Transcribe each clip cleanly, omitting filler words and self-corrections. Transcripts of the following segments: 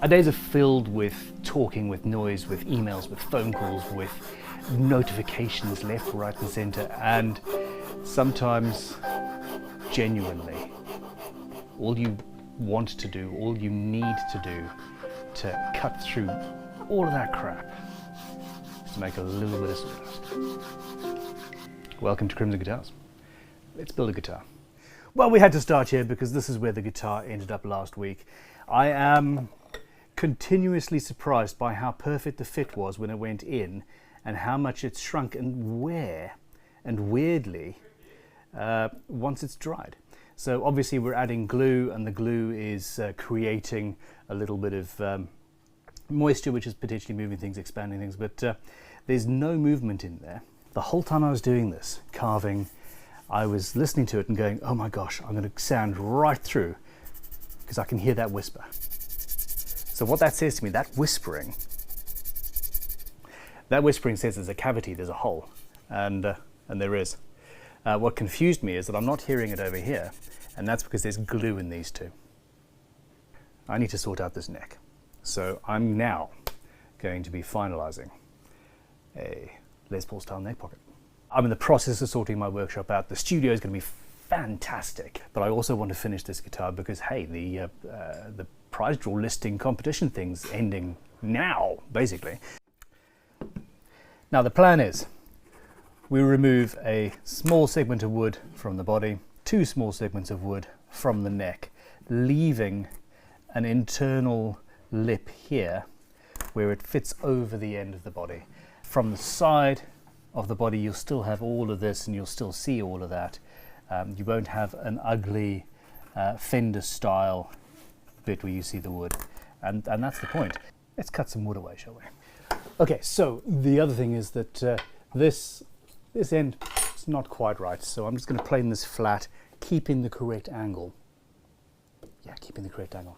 Our days are filled with talking, with noise, with emails, with phone calls, with notifications left, right and centre, and sometimes genuinely all you want to do, all you need to do to cut through all of that crap is to make a little bit of sawdust. Welcome to Crimson Guitars. Let's build a guitar. Well, we had to start here because this is where the guitar ended up last week. I am continuously surprised by how perfect the fit was when it went in and how much it's shrunk and where and weirdly once it's dried. So obviously we're adding glue, and the glue is creating a little bit of moisture, which is potentially moving things, expanding things, but there's no movement in there. The whole time I was doing this, carving, I was listening to it and going, oh my gosh, I'm going to sound right through because I can hear that whisper. So what that says to me, that whispering says there's a cavity, there's a hole, and there is. What confused me is that I'm not hearing it over here, and that's because there's glue in these two. I need to sort out this neck. So I'm now going to be finalizing a Les Paul style neck pocket. I'm in the process of sorting my workshop out. The studio is going to be fantastic, but I also want to finish this guitar because, hey, the prize draw listing competition thing's ending now, basically. Now the plan is we remove a small segment of wood from the body, 2 small segments of wood from the neck, leaving an internal lip here where it fits over the end of the body. From the side of the body you'll still have all of this and you'll still see all of that. You won't have an ugly fender style bit where you see the wood, and that's the point. Let's cut some wood away, shall we? Okay, so the other thing is that this end is not quite right, so I'm just going to plane this flat, keeping the correct angle. Yeah, keeping the correct angle.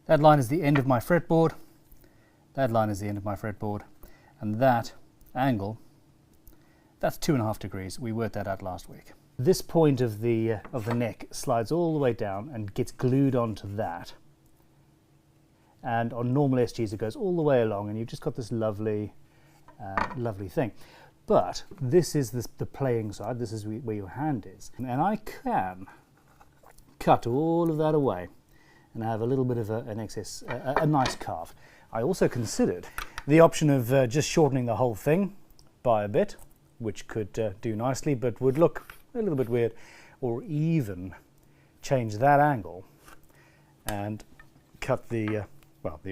That line is the end of my fretboard, that line is the end of my fretboard, and that angle, that's 2.5 degrees. We worked that out last week. This point of the neck slides all the way down and gets glued onto that. And on normal SGs it goes all the way along, and you've just got this lovely, lovely thing. But this is the playing side, this is where your hand is. And I can cut all of that away and have a little bit of an excess, a nice carve. I also considered the option of just shortening the whole thing by a bit, which could do nicely, but would look a little bit weird, or even change that angle and cut the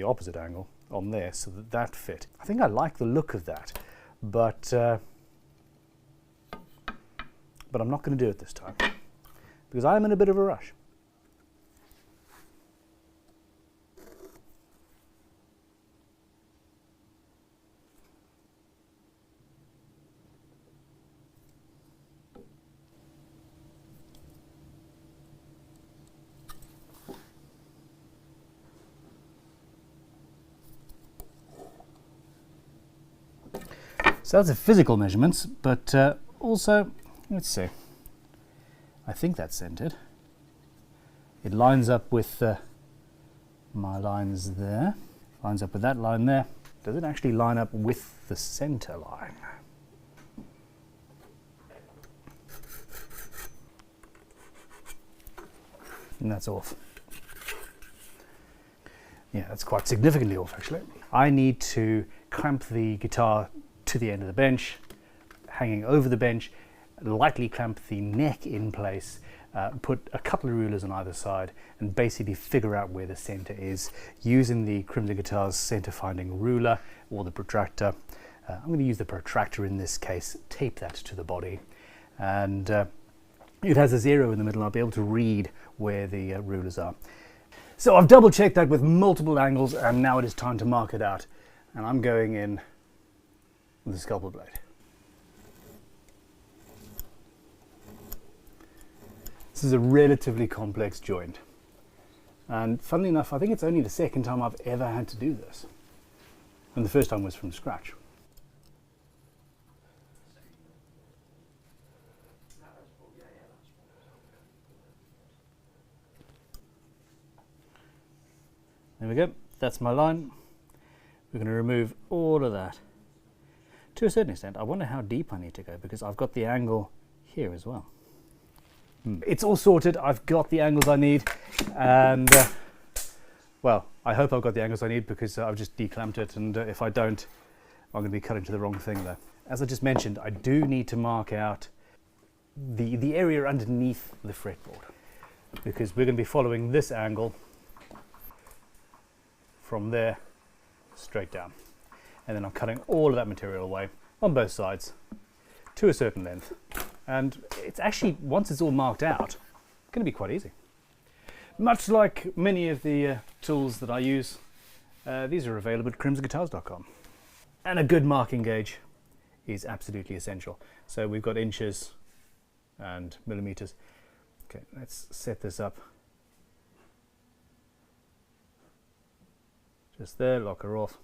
opposite angle on there so that fit. I think I like the look of that, but I'm not going to do it this time because I'm in a bit of a rush. So that's the physical measurements, but also, let's see, I think that's centered. It lines up with my lines there, lines up with that line there. Does it actually line up with the center line? And that's off. Yeah, that's quite significantly off actually. I need to clamp the guitar to the end of the bench, hanging over the bench, lightly clamp the neck in place, put a couple of rulers on either side, and basically figure out where the center is using the Crimson Guitars center finding ruler or the protractor. I'm going to use the protractor in this case, tape that to the body, and it has a 0 in the middle. I'll be able to read where the rulers are. So I've double checked that with multiple angles, and now it is time to mark it out, and I'm going in with a scalpel blade. This is a relatively complex joint, And funnily enough, I think it's only the second time I've ever had to do this. And the first time was from scratch. There we go, that's my line. We're going to remove all of that. To a certain extent, I wonder how deep I need to go because I've got the angle here as well. It's all sorted, I've got the angles I need, and well, I hope I've got the angles I need because I've just declamped it, and if I don't, I'm going to be cutting to the wrong thing there. As I just mentioned, I do need to mark out the area underneath the fretboard because we're going to be following this angle from there straight down, and then I'm cutting all of that material away on both sides to a certain length, and it's actually, once it's all marked out, going to be quite easy. Much like many of the tools that I use, these are available at crimsonguitars.com. And a good marking gauge is absolutely essential. So we've got inches and millimeters. Okay, let's set this up. Just there, lock her off.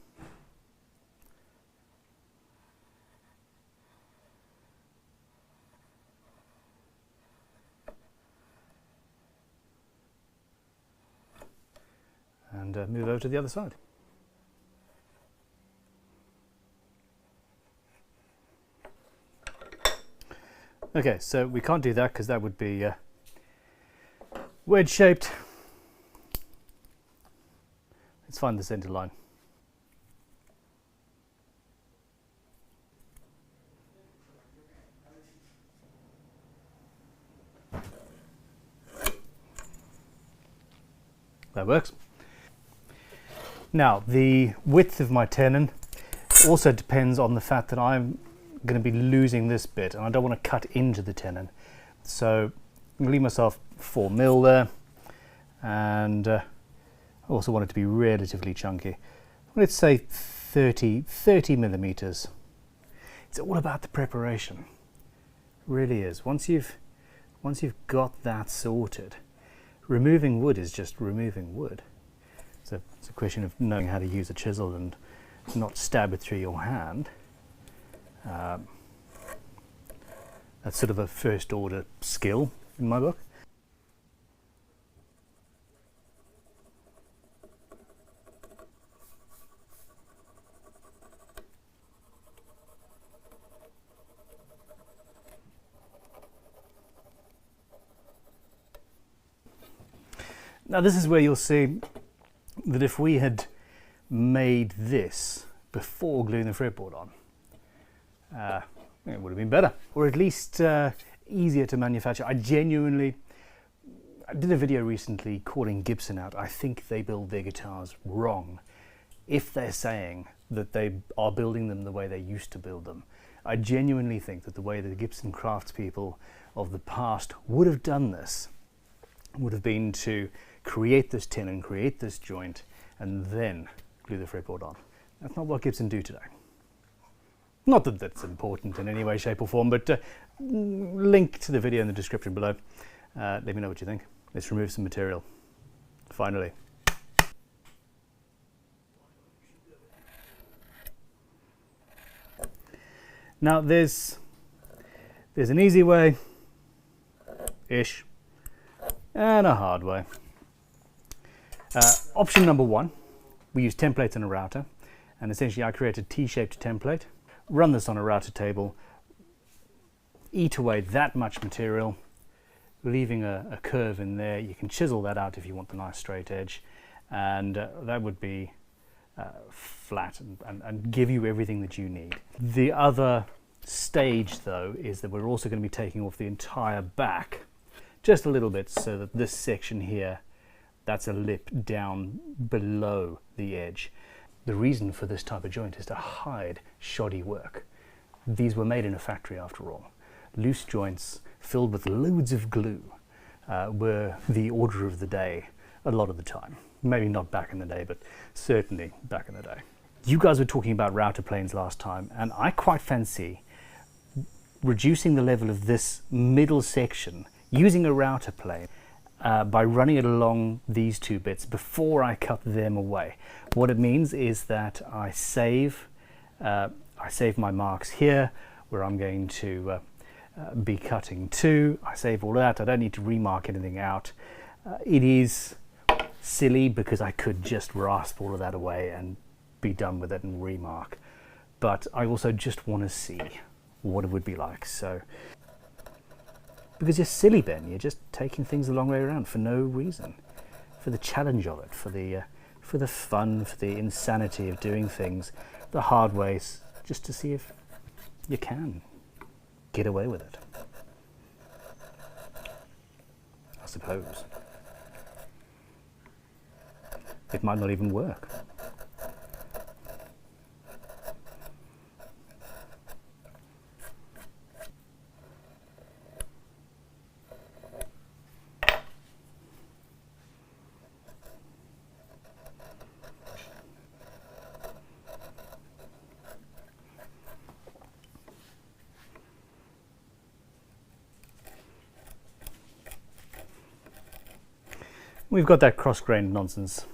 And move over to the other side. Okay, so we can't do that because that would be wedge shaped. Let's find the center line. That works. Now, the width of my tenon also depends on the fact that I'm going to be losing this bit and I don't want to cut into the tenon. So I'm going to leave myself 4mm there, and I also want it to be relatively chunky. Let's say 30mm. It's all about the preparation. It really is. Once you've got that sorted, removing wood is just removing wood. So it's a question of knowing how to use a chisel and not stab it through your hand. That's sort of a first order skill in my book. Now this is where you'll see that if we had made this before gluing the fretboard on, it would have been better, or at least easier to manufacture. I did a video recently calling Gibson out. I think they build their guitars wrong if they're saying that they are building them the way they used to build them. I genuinely think that the way the Gibson craftspeople of the past would have done this would have been to create this tenon, create this joint, and then glue the fretboard on. That's not what Gibson do today. Not that that's important in any way, shape or form, but link to the video in the description below. Let me know what you think. Let's remove some material. Finally. Now there's an easy way, ish, and a hard way. Option number one, we use templates and a router, and essentially I create a T-shaped template, run this on a router table, eat away that much material, leaving a curve in there. You can chisel that out if you want the nice straight edge, and that would be flat and give you everything that you need. The other stage though is that we're also going to be taking off the entire back just a little bit, so that this section here, that's a lip down below the edge. The reason for this type of joint is to hide shoddy work. These were made in a factory after all. Loose joints filled with loads of glue were the order of the day a lot of the time. Maybe not back in the day, but certainly back in the day. You guys were talking about router planes last time, and I quite fancy reducing the level of this middle section using a router plane by running it along these two bits before I cut them away. What it means is that I save my marks here where I'm going to be cutting to. I save all that. I don't need to remark anything out. It is silly because I could just rasp all of that away and be done with it and remark, but I also just want to see what it would be like. So, because you're silly, Ben, you're just taking things the long way around for no reason, for the challenge of it, for the fun, for the insanity of doing things the hard ways, just to see if you can get away with it, I suppose. It might not even work. We've got that cross-grained nonsense.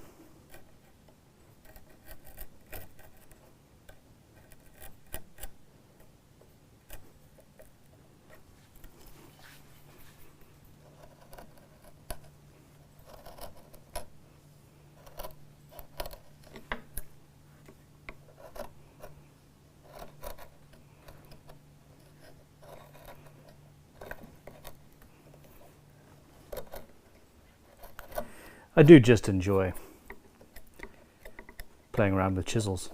I do just enjoy playing around with chisels.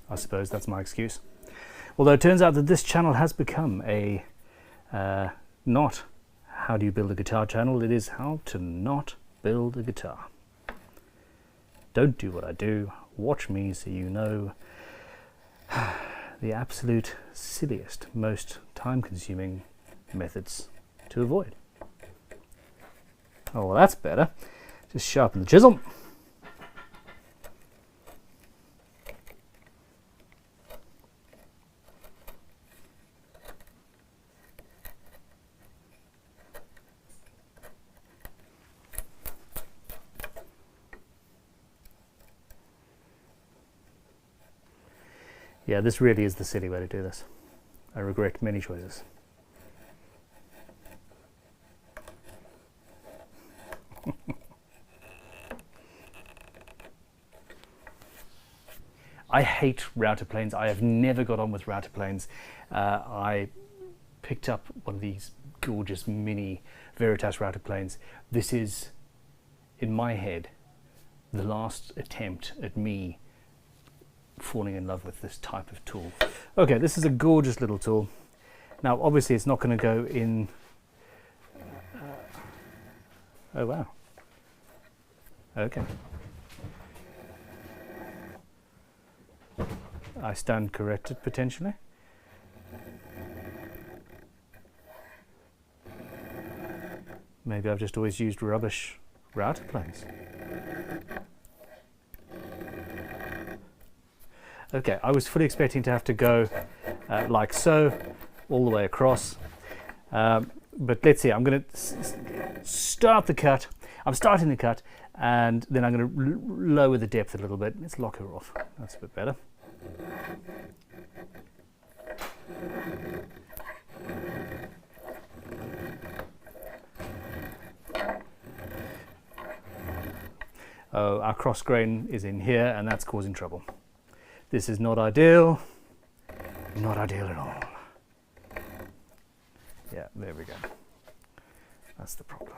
I suppose that's my excuse. Although it turns out that this channel has become a not how do you build a guitar channel, it is how to not build a guitar. Don't do what I do, watch me so you know the absolute silliest, most time-consuming methods to avoid. Oh, well, that's better. Just sharpen the chisel. Yeah, this really is the silly way to do this. I regret many choices. I hate router planes. I have never got on with router planes. I picked up one of these gorgeous mini Veritas router planes. This is, in my head, the last attempt at me falling in love with this type of tool. Okay, this is a gorgeous little tool. Now, obviously, it's not going to go in... oh, wow. Okay. I stand corrected, potentially. Maybe I've just always used rubbish router planes. Okay, I was fully expecting to have to go like so, all the way across. But let's see, I'm going to start the cut. I'm starting the cut, and then I'm going to lower the depth a little bit. Let's lock her off. That's a bit better. Oh, our cross grain is in here, and that's causing trouble. This is not ideal. Not ideal at all. Yeah, there we go. That's the problem.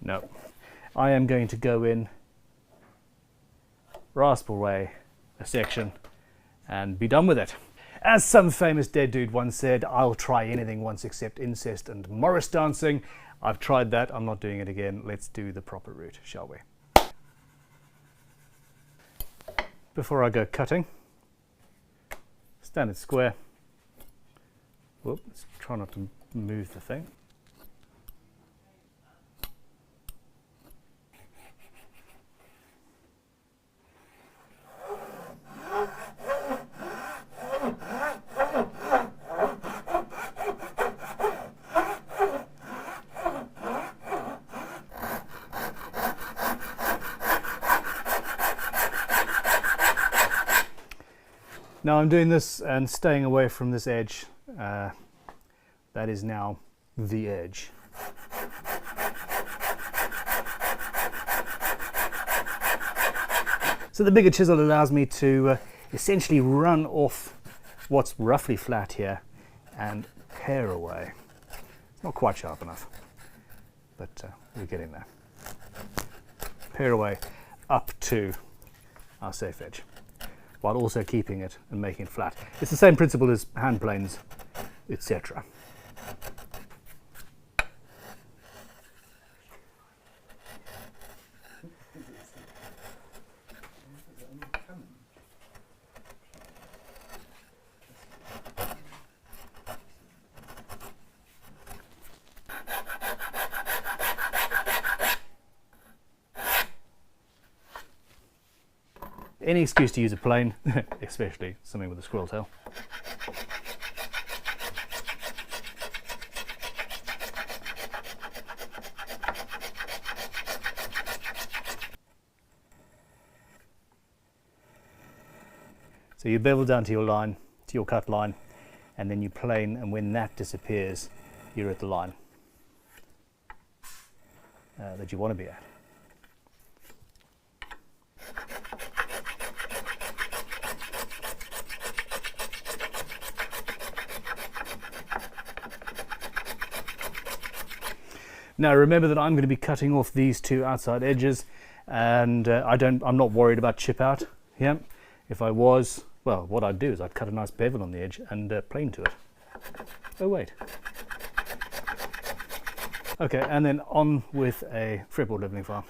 No. I am going to go in, rasp away a section, and be done with it. As some famous dead dude once said, I'll try anything once except incest and Morris dancing. I've tried that, I'm not doing it again. Let's do the proper route, shall we? Before I go cutting, standard square. Whoop, let's try not to move the thing. Now I'm doing this and staying away from this edge. That is now the edge. So the bigger chisel allows me to essentially run off what's roughly flat here and pare away. It's not quite sharp enough, but we're getting there. Pare away up to our safe edge, while also keeping it and making it flat. It's the same principle as hand planes, etc. Any excuse to use a plane, especially something with a squirrel tail. So you bevel down to your line, to your cut line, and then you plane, and when that disappears, you're at the line that you want to be at. Now remember that I'm going to be cutting off these two outside edges, and I'm not worried about chip out here. If I was, well, what I'd do is I'd cut a nice bevel on the edge and plane to it. Oh wait. Okay, and then on with a fretboard leveling file.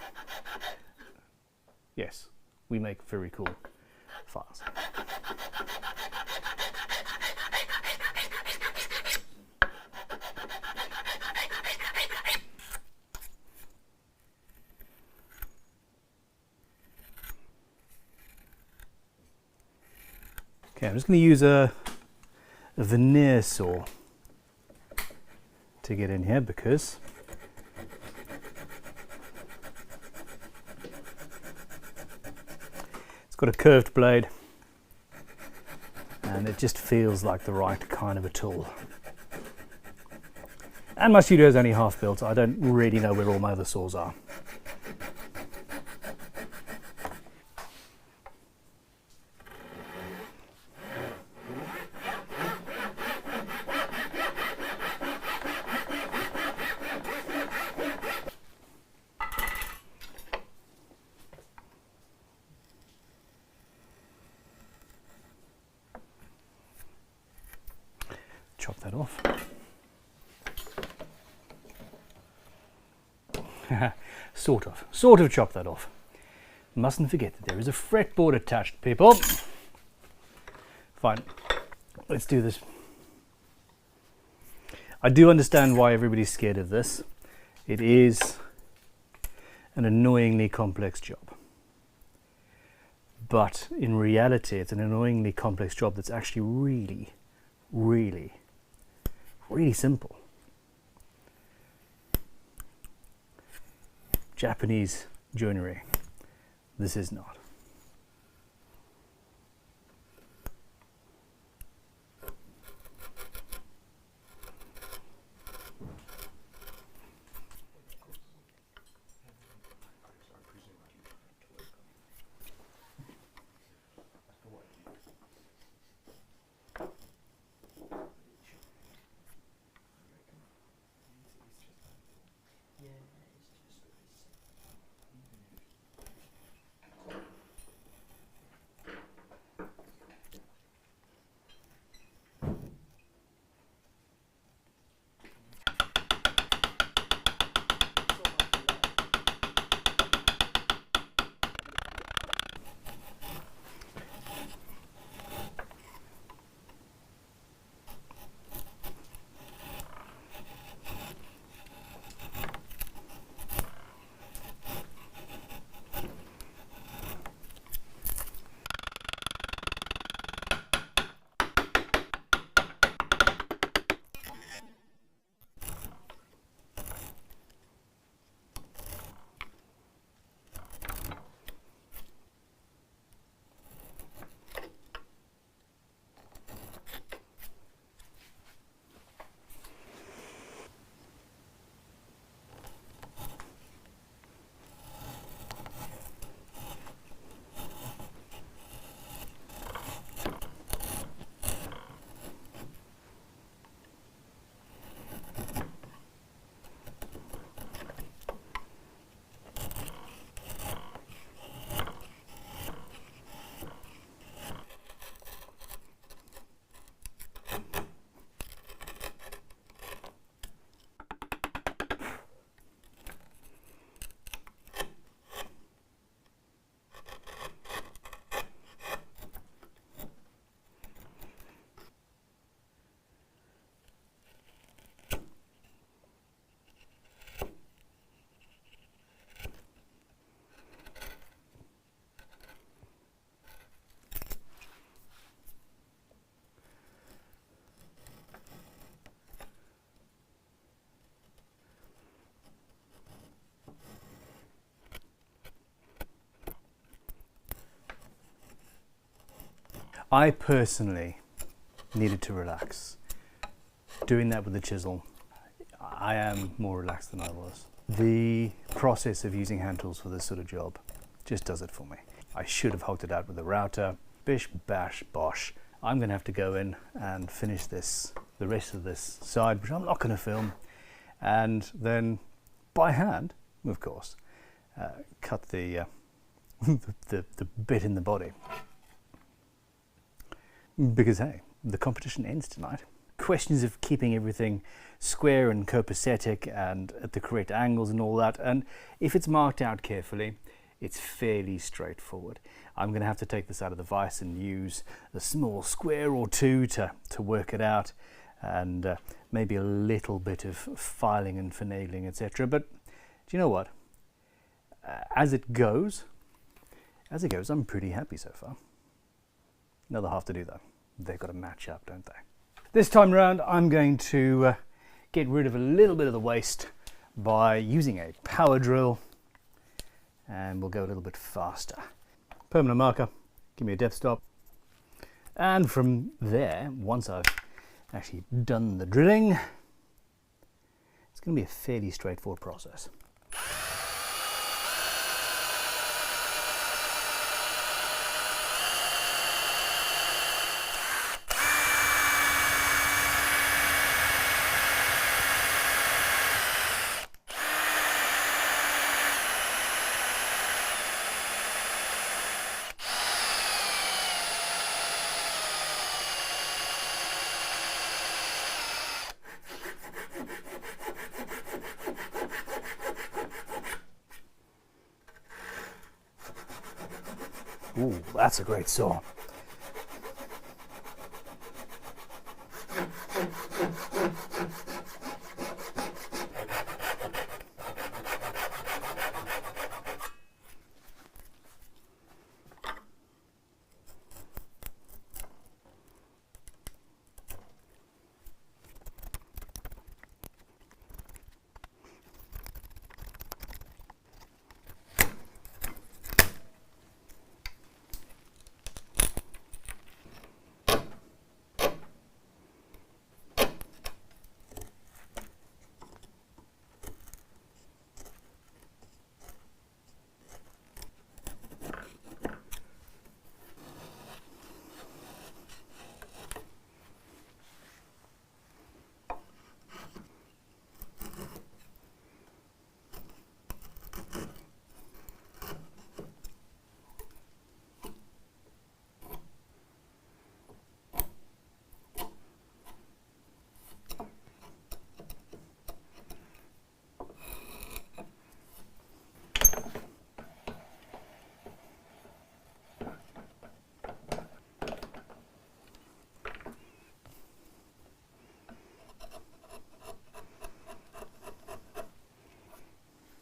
Yes, we make very cool files. Okay, I'm just going to use a veneer saw to get in here because it's got a curved blade and it just feels like the right kind of a tool. And my studio is only half built, so I don't really know where all my other saws are. Chop that off. Sort of chop that off. Mustn't forget that there is a fretboard attached, people. Fine, let's do this. I do understand why everybody's scared of this. It is an annoyingly complex job. But in reality, it's an annoyingly complex job that's actually really, really, really simple. Japanese joinery. This is not. I personally needed to relax. Doing that with the chisel, I am more relaxed than I was. The process of using hand tools for this sort of job just does it for me. I should have hulked it out with a router. Bish, bash, bosh. I'm going to have to go in and finish this, the rest of this side, which I'm not going to film, and then by hand, of course, cut the the bit in the body. Because hey, the competition ends tonight. Questions of keeping everything square and copacetic and at the correct angles and all that, and if it's marked out carefully, it's fairly straightforward. I'm going to have to take this out of the vise and use a small square or two to work it out, and maybe a little bit of filing and finagling, etc. But do you know what? As it goes, I'm pretty happy so far. Another half to do though. They've got to match up, don't they? This time around, I'm going to get rid of a little bit of the waste by using a power drill, and we'll go a little bit faster. Permanent marker, give me a depth stop, and from there, once I've actually done the drilling, it's going to be a fairly straightforward process. Ooh, that's a great saw.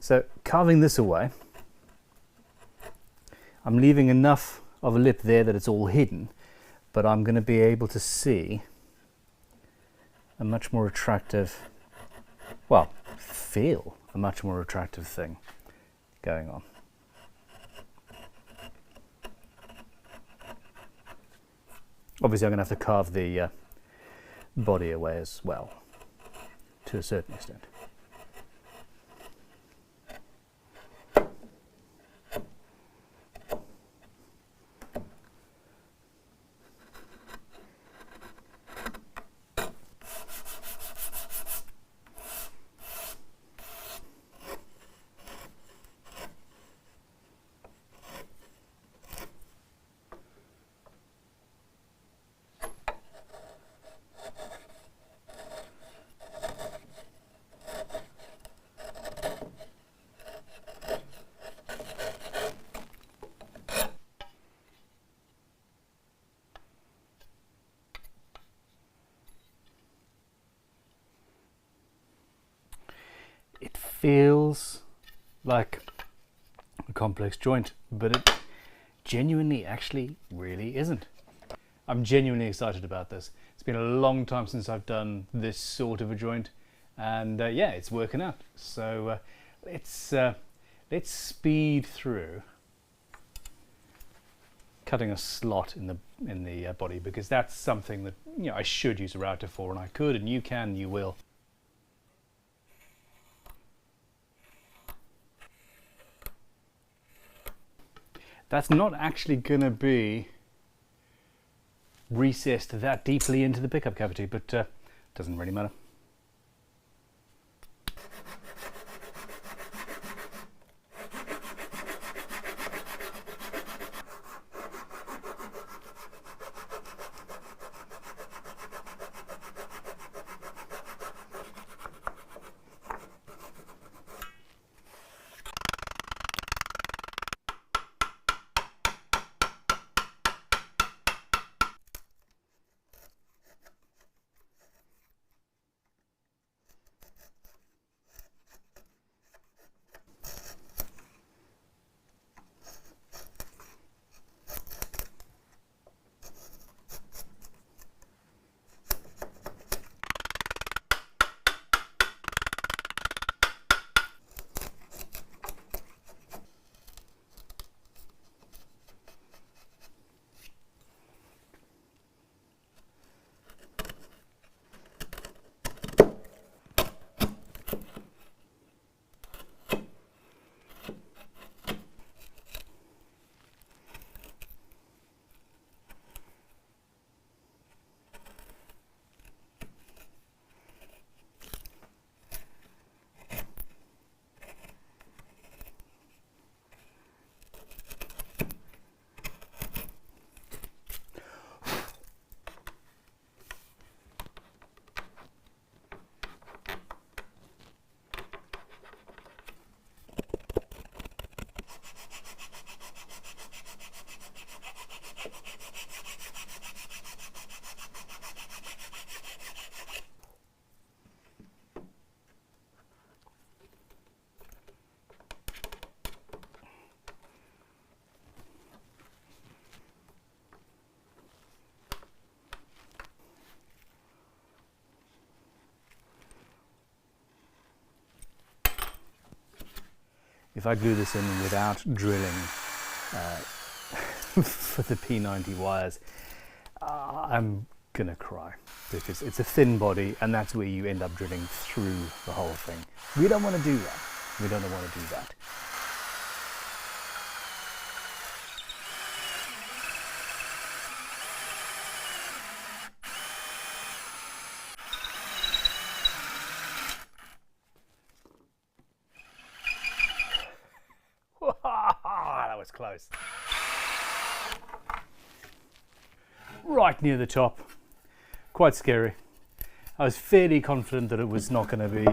So carving this away, I'm leaving enough of a lip there that it's all hidden, but I'm going to be able to see a much more attractive, well, feel a much more attractive thing going on. Obviously I'm going to have to carve the body away as well, to a certain extent. It feels like a complex joint, but it genuinely actually really isn't. I'm genuinely excited about this. It's been a long time since I've done this sort of a joint, and yeah, it's working out. So let's speed through cutting a slot in the body, because that's something that, you know, I should use a router for, and I could, and you can, you will. That's not actually going to be recessed that deeply into the pickup cavity, but doesn't really matter. If I glue this in without drilling for the P90 wires, I'm gonna cry, because it's a thin body and that's where you end up drilling through the whole thing. We don't want to do that. We don't want to do that. That was close. Right near the top. Quite scary. I was fairly confident that it was not going to be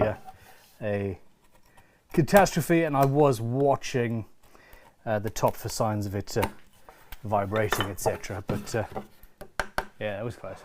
a catastrophe, and I was watching the top for signs of it vibrating, etc. But yeah, it was close.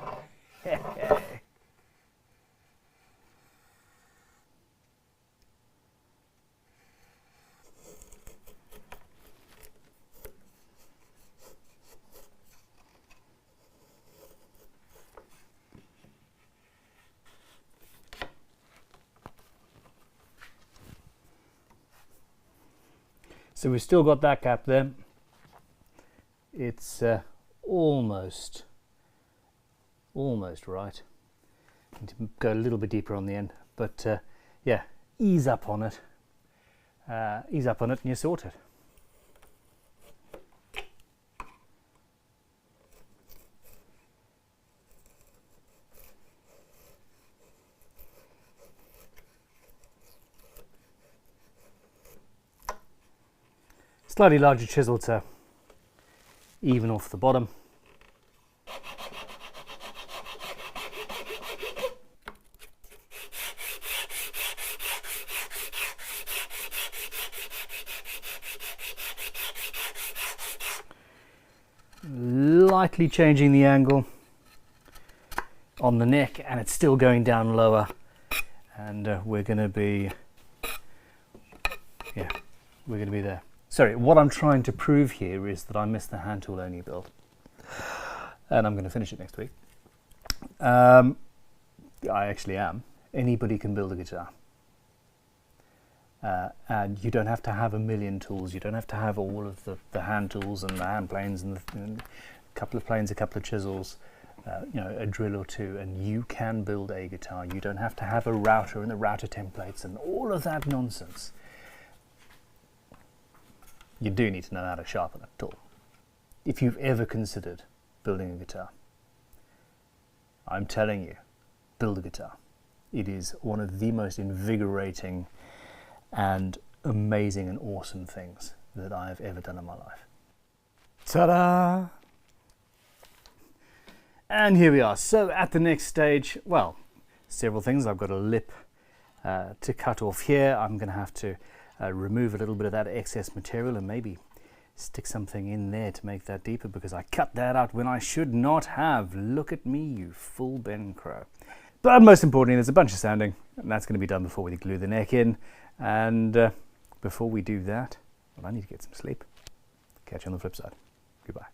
So we've still got that cap there. It's almost right. Need to go a little bit deeper on the end, but yeah, ease up on it, and you're sorted. Slightly larger chisel to even off the bottom. Lightly changing the angle on the neck, and it's still going down lower, and we're going to be, yeah, we're going to be there. Sorry, what I'm trying to prove here is that I missed the hand tool only build, and I'm going to finish it next week. I actually am. Anybody can build a guitar. And you don't have to have a million tools. You don't have to have all of the hand tools and the hand planes and a couple of planes, a couple of chisels, you know, a drill or two, and you can build a guitar. You don't have to have a router and the router templates and all of that nonsense. You do need to know how to sharpen a tool. If you've ever considered building a guitar, I'm telling you, build a guitar. It is one of the most invigorating and amazing and awesome things that I have ever done in my life. Ta-da! And here we are. So at the next stage, well, several things. I've got a lip to cut off here. I'm going to have to remove a little bit of that excess material and maybe stick something in there to make that deeper, because I cut that out when I should not have. Look at me, you fool Ben Crow. But most importantly, there's a bunch of sanding, and that's going to be done before we glue the neck in. And before we do that, well, I need to get some sleep. Catch you on the flip side. Goodbye.